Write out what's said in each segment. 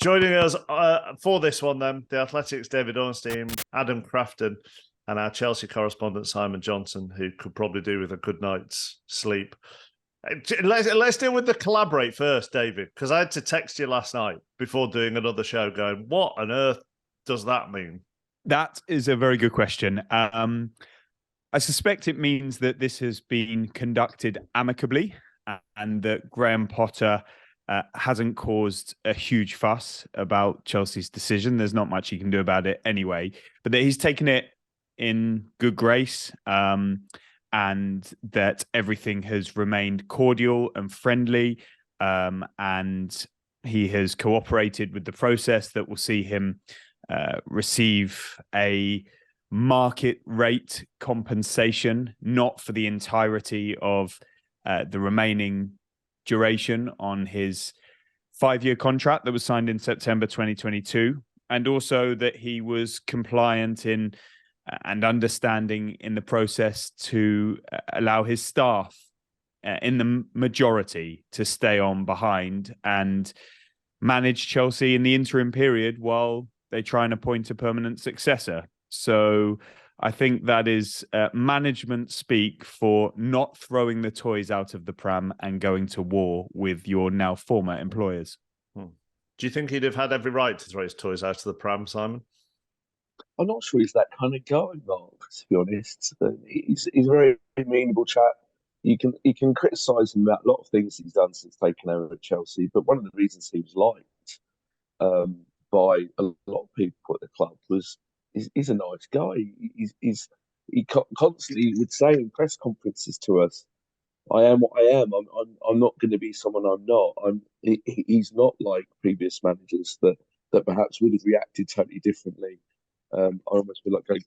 Joining us for this one, then, the Athletic's David Ornstein, Adam Crafton, and our Chelsea correspondent Simon Johnson, who could probably do with a good night's sleep. Let's deal with the collaborate first, David, because I had to text you last night before doing another show going, what on earth does that mean? That is a very good question. I suspect it means that this has been conducted amicably and that Graham Potter hasn't caused a huge fuss about Chelsea's decision. There's not much he can do about it anyway, but that he's taken it in good grace and that everything has remained cordial and friendly, and he has cooperated with the process that will see him receive a market rate compensation, not for the entirety of the remaining duration on his 5-year contract that was signed in September 2022, and also that he was compliant in and understanding in the process to allow his staff in the majority to stay on behind and manage Chelsea in the interim period while they try and appoint a permanent successor. So I think that is management speak for not throwing the toys out of the pram and going to war with your now former employers. Do you think he'd have had every right to throw his toys out of the pram, Simon? I'm not sure he's that kind of guy, Mark, to be honest. He's a very amenable chap. You can criticise him about a lot of things he's done since taking over at Chelsea, but one of the reasons he was liked by a lot of people at the club was he's a nice guy. He constantly would say in press conferences to us, "I am what I am. I'm not going to be someone I'm not." He's not like previous managers that perhaps would have reacted totally differently. I almost feel like going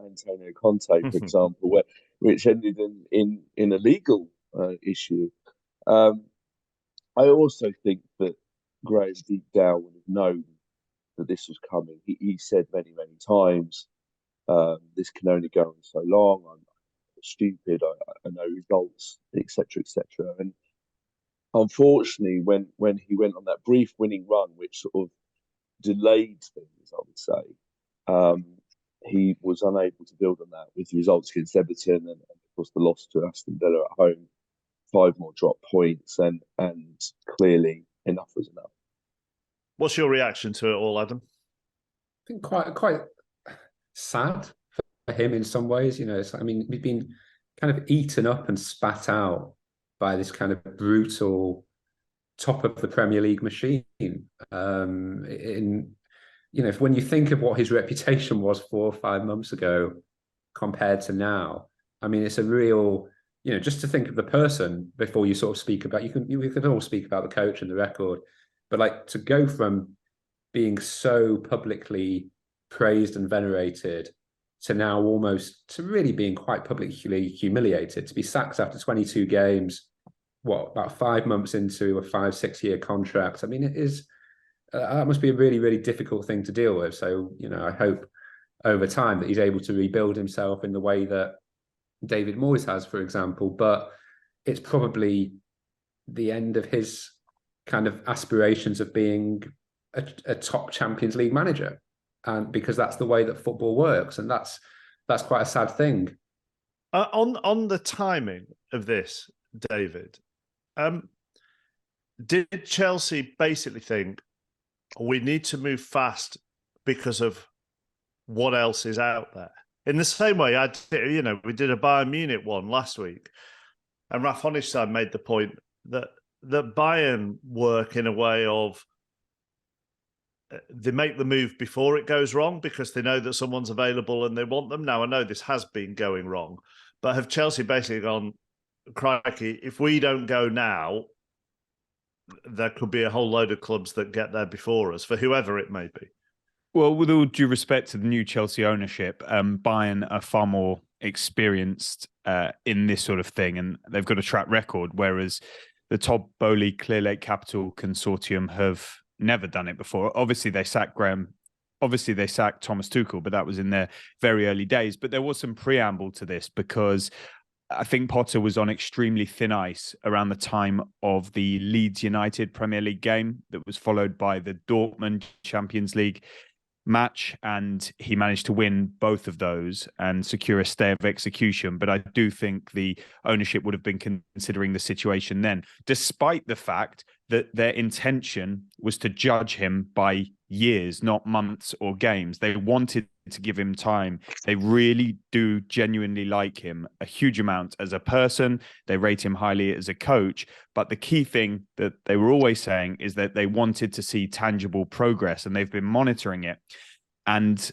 Antonio Conte, for example, which ended in a legal issue. I also think that Graham deep down would have known that this was coming. He said many times, this can only go on so long. I'm stupid. I know results, etc., etc. And unfortunately, when he went on that brief winning run, which sort of delayed things, I would say, he was unable to build on that with the results against Everton and of course the loss to Aston Villa at home. 5 more drop points, and clearly enough was enough. What's your reaction to it all, Adam? I think quite sad for him in some ways. You know, I mean, we've been kind of eaten up and spat out by this kind of brutal top of the Premier League machine. When you think of what his reputation was 4 or 5 months ago compared to now, I mean, it's a real, just to think of the person before you sort of speak about, we can all speak about the coach and the record, but like to go from being so publicly praised and venerated to now almost to really being quite publicly humiliated, to be sacked after 22 games, about 5 months into a 5-6 year contract. I mean, it is, that must be a really difficult thing to deal with. So, I hope over time that he's able to rebuild himself in the way that David Moyes has, for example, but it's probably the end of his kind of aspirations of being a top Champions League manager, and because that's the way that football works, and that's quite a sad thing. On the timing of this, David, did Chelsea basically think we need to move fast because of what else is out there? In the same way, we did a Bayern Munich one last week, and Ralf Honigstein made the point that Bayern work in a way of they make the move before it goes wrong because they know that someone's available and they want them. Now, I know this has been going wrong, but have Chelsea basically gone, crikey, if we don't go now, there could be a whole load of clubs that get there before us, for whoever it may be? Well, with all due respect to the new Chelsea ownership, Bayern are far more experienced in this sort of thing, and they've got a track record, whereas the Todd Boehly Clear Lake Capital Consortium have never done it before. Obviously, they sacked Thomas Tuchel, but that was in their very early days. But there was some preamble to this because I think Potter was on extremely thin ice around the time of the Leeds United Premier League game that was followed by the Dortmund Champions League match, and he managed to win both of those and secure a stay of execution. But I do think the ownership would have been considering the situation then, despite the fact that their intention was to judge him by years, not months or games. They wanted to give him time. They really do genuinely like him a huge amount as a person. They rate him highly as a coach. But the key thing that they were always saying is that they wanted to see tangible progress, and they've been monitoring it. And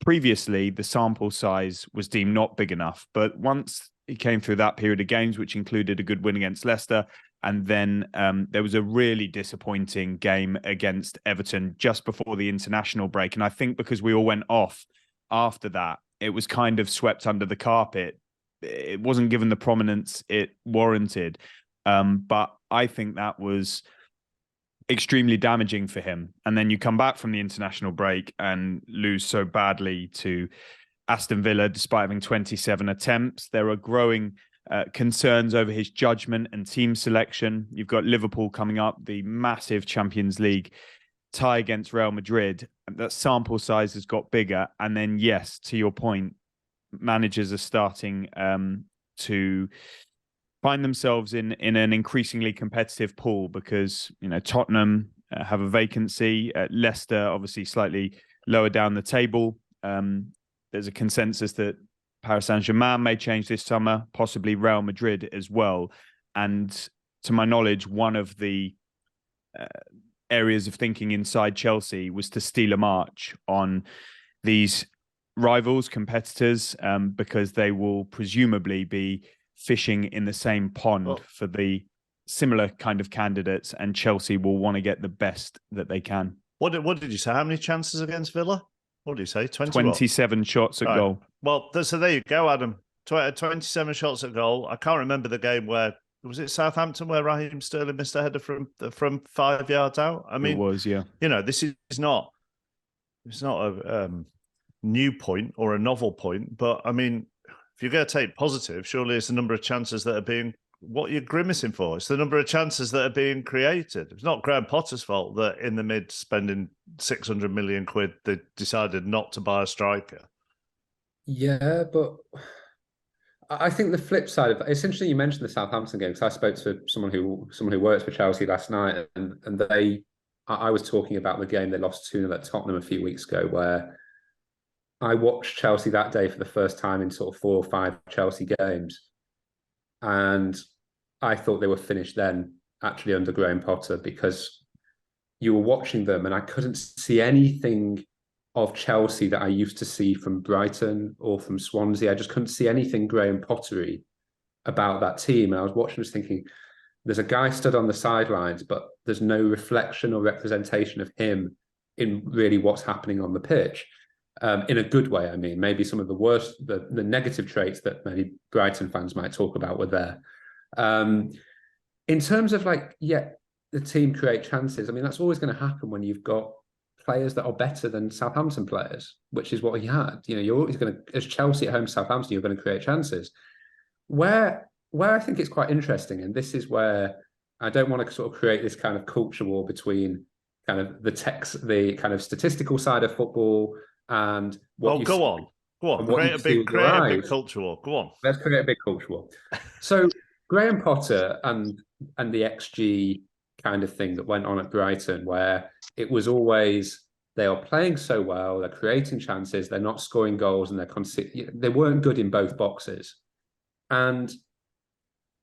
previously, the sample size was deemed not big enough. But once he came through that period of games, which included a good win against Leicester, and then there was a really disappointing game against Everton just before the international break. And I think because we all went off after that, it was kind of swept under the carpet. It wasn't given the prominence it warranted. But I think that was extremely damaging for him. And then you come back from the international break and lose so badly to Aston Villa, despite having 27 attempts. There are growing concerns over his judgment and team selection. You've got Liverpool coming up, the massive Champions League tie against Real Madrid. That sample size has got bigger. And then, yes, to your point, managers are starting to find themselves in an increasingly competitive pool because, you know, Tottenham have a vacancy. Leicester, obviously, slightly lower down the table. There's a consensus that Paris Saint-Germain may change this summer, possibly Real Madrid as well. And to my knowledge, one of the areas of thinking inside Chelsea was to steal a march on these rivals, competitors, because they will presumably be fishing in the same pond for the similar kind of candidates, and Chelsea will want to get the best that they can. What did you say? How many chances against Villa? What did you say? 27 shots at goal. Well, so there you go, Adam. 27 shots at goal. I can't remember the game where, was it Southampton where Raheem Sterling missed a header from 5 yards out? I mean, it was, yeah. You know, this is not, it's not a new point or a novel point, but I mean, if you're going to take positive, surely it's the number of chances that are being, what you're grimacing for. It's the number of chances that are being created. It's not Graham Potter's fault that in the mid spending 600 million quid, they decided not to buy a striker. Yeah, but I think the flip side of that, it's interesting you mentioned the Southampton game, because I spoke to someone who works for Chelsea last night, and I was talking about the game they lost 2-0 at Tottenham a few weeks ago, where I watched Chelsea that day for the first time in sort of 4 or 5 Chelsea games. And I thought they were finished then, actually, under Graham Potter, because you were watching them and I couldn't see anything of Chelsea that I used to see from Brighton or from Swansea. I just couldn't see anything Graham Pottery about that team. And I was watching, just thinking, there's a guy stood on the sidelines, but there's no reflection or representation of him in really what's happening on the pitch. In a good way, I mean. Maybe some of the worst, the negative traits that maybe Brighton fans might talk about were there. In terms of the team create chances, I mean, that's always going to happen when you've got players that are better than Southampton players, which is what he had. You know, you're always going to, as Chelsea at home, Southampton, you're going to create chances. Where I think it's quite interesting, and this is where I don't want to sort of create this kind of culture war between kind of the kind of statistical side of football and what go on. Create a big culture war. Go on. Let's create a big culture war. So Graham Potter and the XG kind of thing that went on at Brighton, where it was always they are playing so well, they're creating chances, they're not scoring goals, and they weren't good in both boxes. And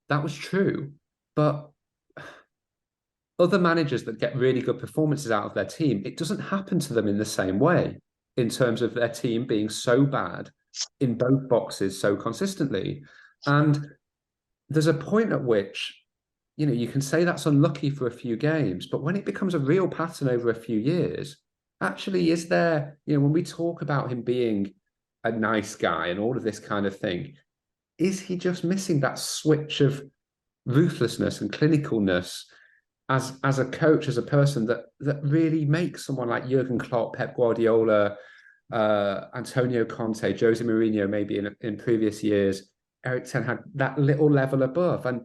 that was true. But other managers that get really good performances out of their team, it doesn't happen to them in the same way, in terms of their team being so bad in both boxes so consistently. And there's a point at which, you know, you can say that's unlucky for a few games, but when it becomes a real pattern over a few years, actually, is there, you know, when we talk about him being a nice guy and all of this kind of thing, is he just missing that switch of ruthlessness and clinicalness as a coach, as a person that really makes someone like Jurgen Klopp, Pep Guardiola, Antonio Conte, Jose Mourinho, maybe in previous years, Erik Ten Hag that little level above. And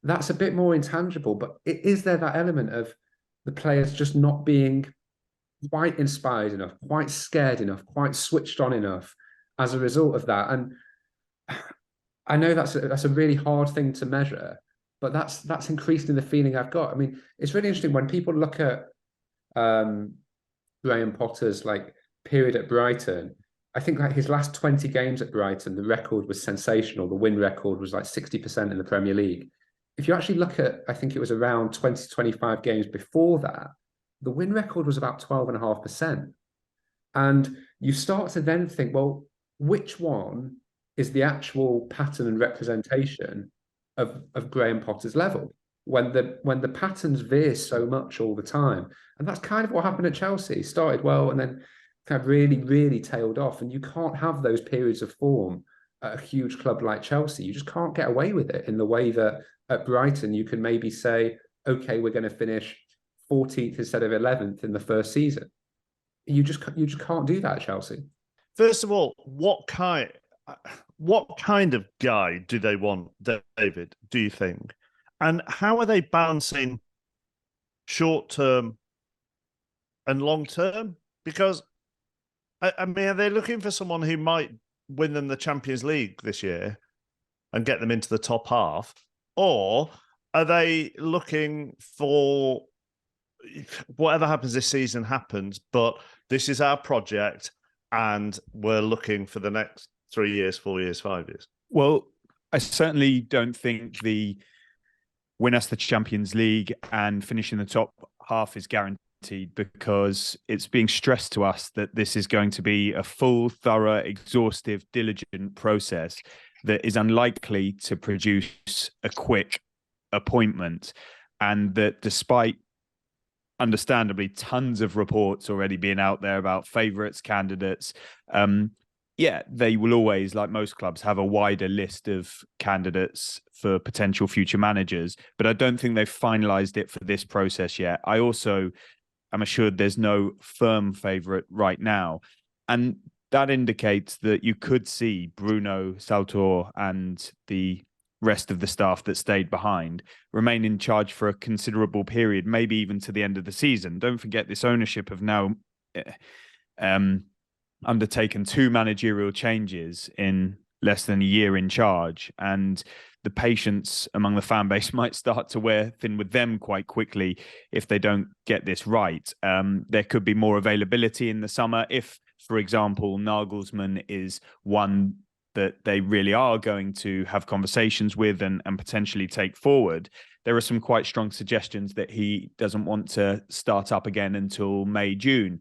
that's a bit more intangible, but is there that element of the players just not being quite inspired enough, quite scared enough, quite switched on enough as a result of that? And I know that's a really hard thing to measure, but that's increasingly the feeling I've got. I mean, it's really interesting when people look at Graham Potter's like period at Brighton. I think like his last 20 games at Brighton, the record was sensational. The win record was like 60% in the Premier League. If you actually look at, I think it was around 20, 25 games before that, the win record was about 12.5%. And you start to then think, well, which one is the actual pattern and representation of Graham Potter's level when the patterns veer so much all the time? And that's kind of what happened at Chelsea. He started well and then kind of really, really tailed off. And you can't have those periods of form at a huge club like Chelsea. You just can't get away with it in the way that at Brighton you can maybe say, okay, we're going to finish 14th instead of 11th in the first season. You just can't do that at Chelsea. First of all, what kind of guy do they want, David, do you think? And how are they balancing short-term and long-term? Because, I mean, are they looking for someone who might win them the Champions League this year and get them into the top half? Or are they looking for whatever happens this season happens, but this is our project and we're looking for the next 3 years, 4 years, 5 years? Well, I certainly don't think the win us the Champions League and finish in the top half is guaranteed, because it's being stressed to us that this is going to be a full, thorough, exhaustive, diligent process that is unlikely to produce a quick appointment. And that despite understandably tons of reports already being out there about favourites, candidates, they will always, like most clubs, have a wider list of candidates for potential future managers. But I don't think they've finalised it for this process yet. I also am assured there's no firm favourite right now. And that indicates that you could see Bruno Saltor and the rest of the staff that stayed behind remain in charge for a considerable period, maybe even to the end of the season. Don't forget, this ownership have now undertaken 2 managerial changes in less than a year in charge, and the patience among the fan base might start to wear thin with them quite quickly if they don't get this right. There could be more availability in the summer if, for example, Nagelsmann is one that they really are going to have conversations with and potentially take forward. There are some quite strong suggestions that he doesn't want to start up again until May, June,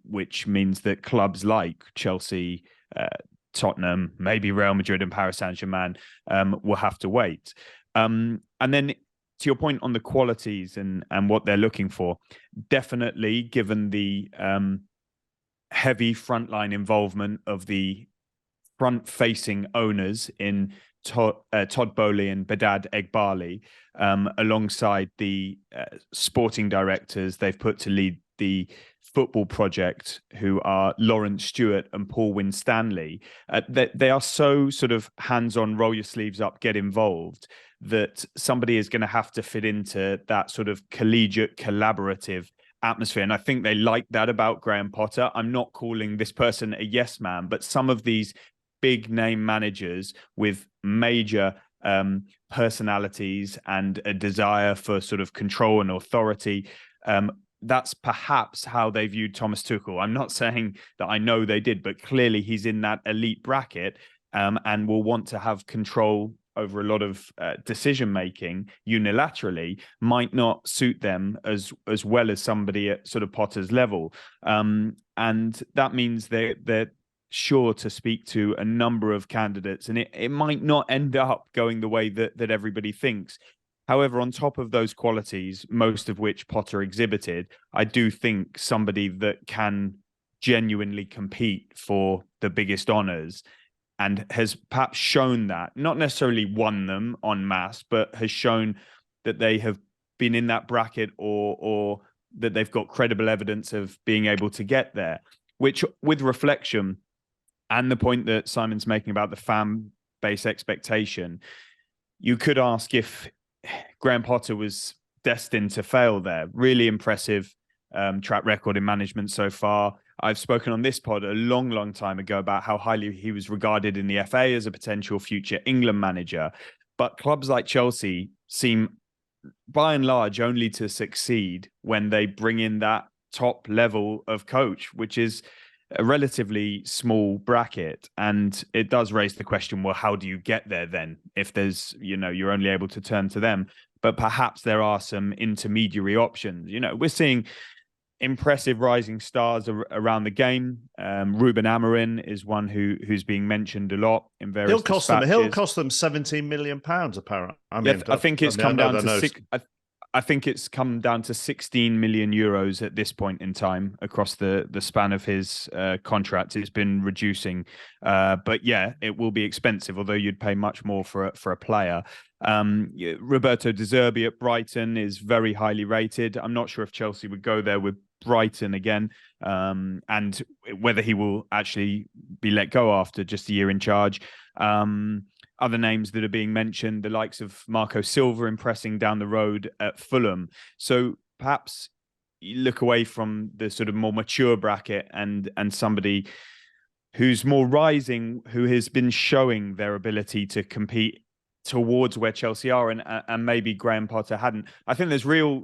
which means that clubs like Chelsea, Tottenham, maybe Real Madrid and Paris Saint-Germain will have to wait. And then to your point on the qualities and what they're looking for, definitely given the heavy frontline involvement of the front-facing owners in Todd Bowley and Bedad Egbali, alongside the sporting directors they've put to lead the football project, who are Lawrence Stewart and Paul Winstanley. They are so sort of hands-on, roll your sleeves up, get involved, that somebody is going to have to fit into that sort of collegiate, collaborative atmosphere. And I think they like that about Graham Potter. I'm not calling this person a yes man, but some of these big name managers with major personalities and a desire for sort of control and authority, that's perhaps how they viewed Thomas Tuchel. I'm not saying that I know they did, but clearly he's in that elite bracket and will want to have control over a lot of decision-making unilaterally. Might not suit them as well as somebody at sort of Potter's level. And that means they're sure to speak to a number of candidates, and it might not end up going the way that everybody thinks. However, on top of those qualities, most of which Potter exhibited, I do think somebody that can genuinely compete for the biggest honours and has perhaps shown that, not necessarily won them en masse, but has shown that they have been in that bracket or that they've got credible evidence of being able to get there, which with reflection and the point that Simon's making about the fan base expectation. You could ask if Graham Potter was destined to fail there. Really impressive track record in management so far. I've spoken on this pod a long, long time ago about how highly he was regarded in the FA as a potential future England manager. But clubs like Chelsea seem, by and large, only to succeed when they bring in that top level of coach, which is a relatively small bracket. And it does raise the question, well, how do you get there then? If there's, you're only able to turn to them. But perhaps there are some intermediary options. We're seeing impressive rising stars around the game. Ruben Amorim is one who's being mentioned a lot in various dispatches. He'll cost them £17 million, apparently. I think it's come down to I think it's come down to 16 million euros at this point in time across the span of his contract. It's been reducing, but yeah, it will be expensive. Although you'd pay much more for a player. Roberto De Zerbi at Brighton is very highly rated. I'm not sure if Chelsea would go there with Brighton again, and whether he will actually be let go after just a year in charge. Other names that are being mentioned, the likes of Marco Silva impressing down the road at Fulham. So perhaps you look away from the sort of more mature bracket and somebody who's more rising, who has been showing their ability to compete towards where Chelsea are, and maybe Graham Potter hadn't. I think there's real,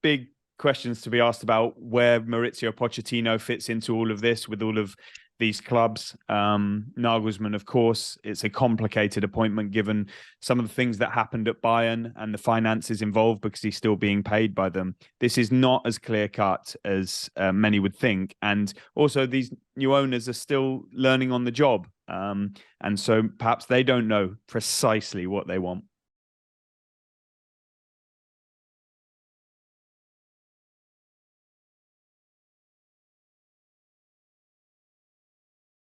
big questions to be asked about where Maurizio Pochettino fits into all of this with all of these clubs. Nagelsmann, of course, it's a complicated appointment given some of the things that happened at Bayern and the finances involved because he's still being paid by them. This is not as clear-cut as many would think. And also these new owners are still learning on the job. And so perhaps they don't know precisely what they want.